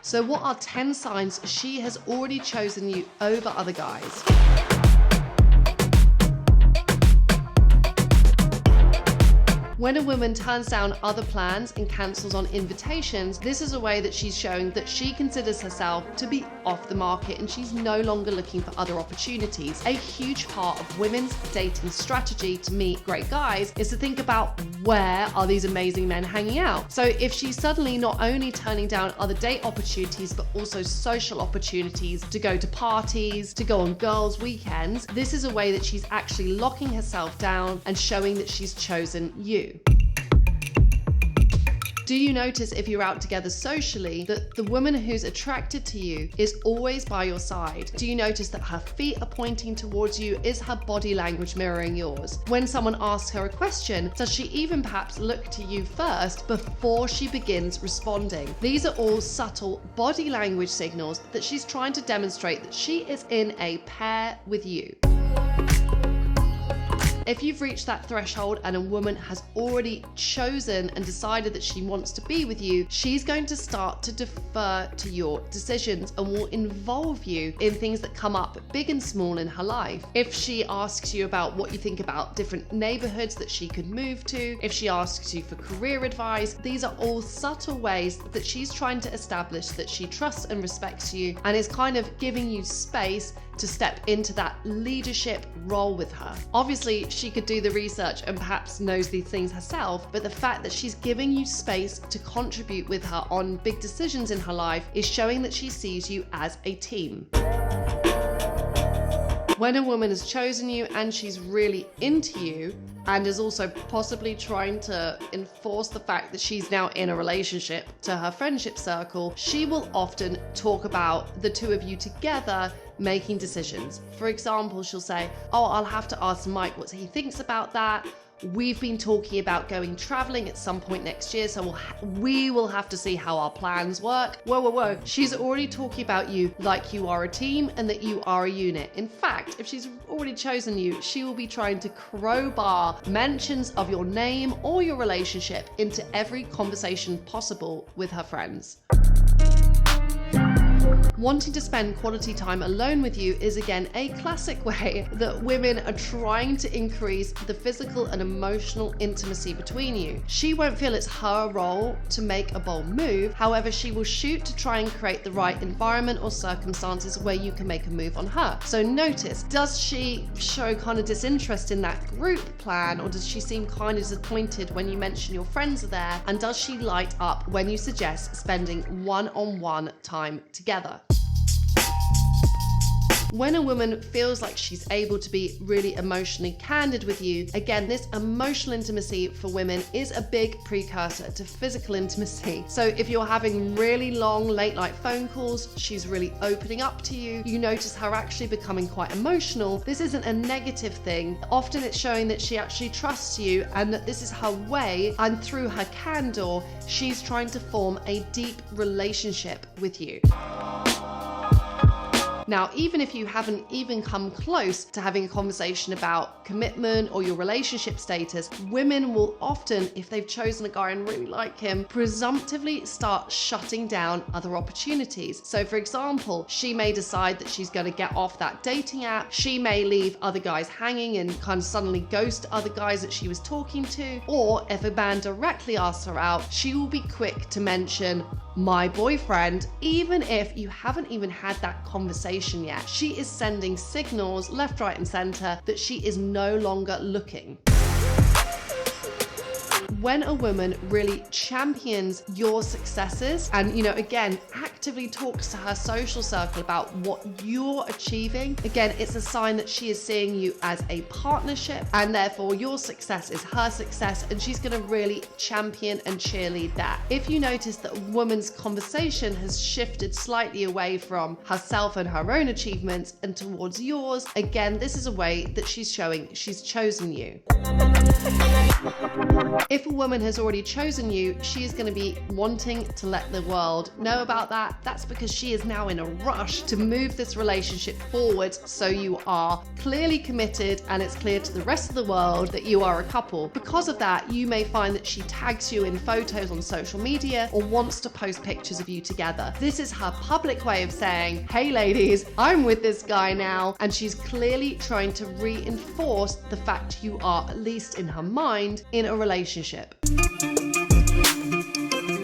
So what are 10 signs she has already chosen you over other guys? When a woman turns down other plans and cancels on invitations, this is a way that she's showing that she considers herself to be off the market and she's no longer looking for other opportunities. A huge part of women's dating strategy to meet great guys is to think about where are these amazing men hanging out. So if she's suddenly not only turning down other date opportunities, but also social opportunities to go to parties, to go on girls' weekends, this is a way that she's actually locking herself down and showing that she's chosen you. Do you notice if you're out together socially that the woman who's attracted to you is always by your side? Do you notice that her feet are pointing towards you? Is her body language mirroring yours? When someone asks her a question, does she even perhaps look to you first before she begins responding? These are all subtle body language signals that she's trying to demonstrate that she is in a pair with you. If you've reached that threshold and a woman has already chosen and decided that she wants to be with you, she's going to start to defer to your decisions and will involve you in things that come up big and small in her life. If she asks you about what you think about different neighborhoods that she could move to, if she asks you for career advice, these are all subtle ways that she's trying to establish that she trusts and respects you and is kind of giving you space to step into that leadership role with her. Obviously, she could do the research and perhaps knows these things herself, but the fact that she's giving you space to contribute with her on big decisions in her life is showing that she sees you as a team. When a woman has chosen you and she's really into you and is also possibly trying to enforce the fact that she's now in a relationship to her friendship circle, she will often talk about the two of you together making decisions. For example, she'll say, "Oh, I'll have to ask Mike what he thinks about that. We've been talking about going traveling at some point next year, so we will have to see how our plans work." Whoa. She's already talking about you like you are a team and that you are a unit. In fact, if she's already chosen you, she will be trying to crowbar mentions of your name or your relationship into every conversation possible with her friends. Wanting to spend quality time alone with you is again a classic way that women are trying to increase the physical and emotional intimacy between you. She won't feel it's her role to make a bold move. However, she will shoot to try and create the right environment or circumstances where you can make a move on her. So notice, does she show kind of disinterest in that group plan, or does she seem kind of disappointed when you mention your friends are there? And does she light up when you suggest spending one-on-one time together? When a woman feels like she's able to be really emotionally candid with you, again, this emotional intimacy for women is a big precursor to physical intimacy. So if you're having really long late night phone calls, she's really opening up to you, you notice her actually becoming quite emotional, this isn't a negative thing. Often it's showing that she actually trusts you and that this is her way, and through her candor, she's trying to form a deep relationship with you. Now, even if you haven't even come close to having a conversation about commitment or your relationship status, women will often, if they've chosen a guy and really like him, presumptively start shutting down other opportunities. So for example, she may decide that she's going to get off that dating app. She may leave other guys hanging and kind of suddenly ghost other guys that she was talking to. Or if a man directly asks her out, she will be quick to mention "my boyfriend," even if you haven't even had that conversation yet. She is sending signals left, right, and center that she is no longer looking. When a woman really champions your successes and, again, actively talks to her social circle about what you're achieving, again, it's a sign that she is seeing you as a partnership and therefore your success is her success, and she's going to really champion and cheerlead that. If you notice that a woman's conversation has shifted slightly away from herself and her own achievements and towards yours, again, this is a way that she's showing she's chosen you. If a woman has already chosen you, she is going to be wanting to let the world know about that. That's because she is now in a rush to move this relationship forward, so you are clearly committed and it's clear to the rest of the world that you are a couple. Because of that, you may find that she tags you in photos on social media or wants to post pictures of you together. This is her public way of saying, hey ladies, I'm with this guy now, and she's clearly trying to reinforce the fact you are, at least in her mind, in a relationship.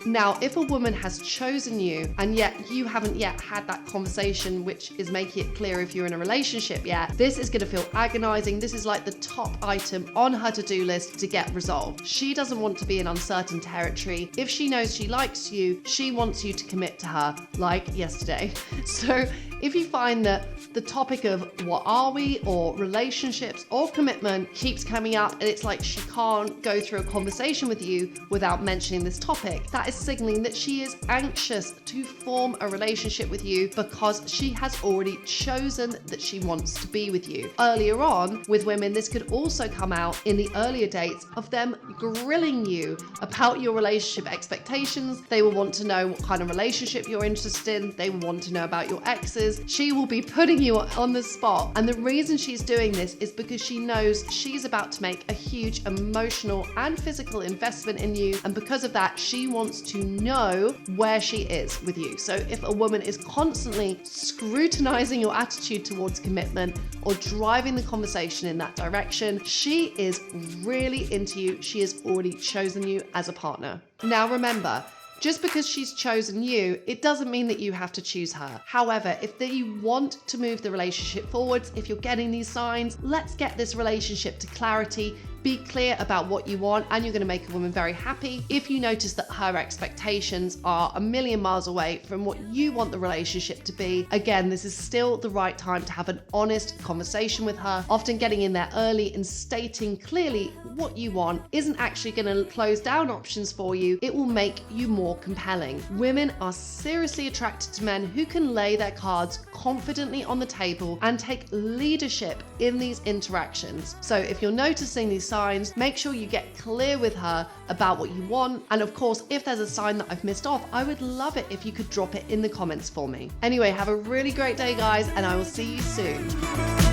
Now, if a woman has chosen you and yet you haven't yet had that conversation, which is making it clear if you're in a relationship yet, this is going to feel agonizing. This is like the top item on her to-do list to get resolved. She doesn't want to be in uncertain territory. If she knows she likes you, she wants you to commit to her, like yesterday. So if you find that the topic of what are we, or relationships or commitment keeps coming up and it's like she can't go through a conversation with you without mentioning this topic, that is signaling that she is anxious to form a relationship with you because she has already chosen that she wants to be with you. Earlier on with women, this could also come out in the earlier dates of them grilling you about your relationship expectations. They will want to know what kind of relationship you're interested in. They will want to know about your exes. She will be putting you on the spot. And the reason she's doing this is because she knows she's about to make a huge emotional and physical investment in you. And because of that, she wants to know where she is with you. So if a woman is constantly scrutinizing your attitude towards commitment or driving the conversation in that direction, she is really into you. She has already chosen you as a partner. Now remember, just because she's chosen you, it doesn't mean that you have to choose her. However, if you want to move the relationship forwards, if you're getting these signs, let's get this relationship to clarity. Be clear about what you want, and you're going to make a woman very happy. If you notice that her expectations are a million miles away from what you want the relationship to be, again, this is still the right time to have an honest conversation with her. Often getting in there early and stating clearly what you want isn't actually going to close down options for you. It will make you more compelling. Women are seriously attracted to men who can lay their cards confidently on the table and take leadership in these interactions. So if you're noticing these signs, make sure you get clear with her about what you want. And of course, if there's a sign that I've missed off, I would love it if you could drop it in the comments for me. Anyway, have a really great day, guys, and I will see you soon.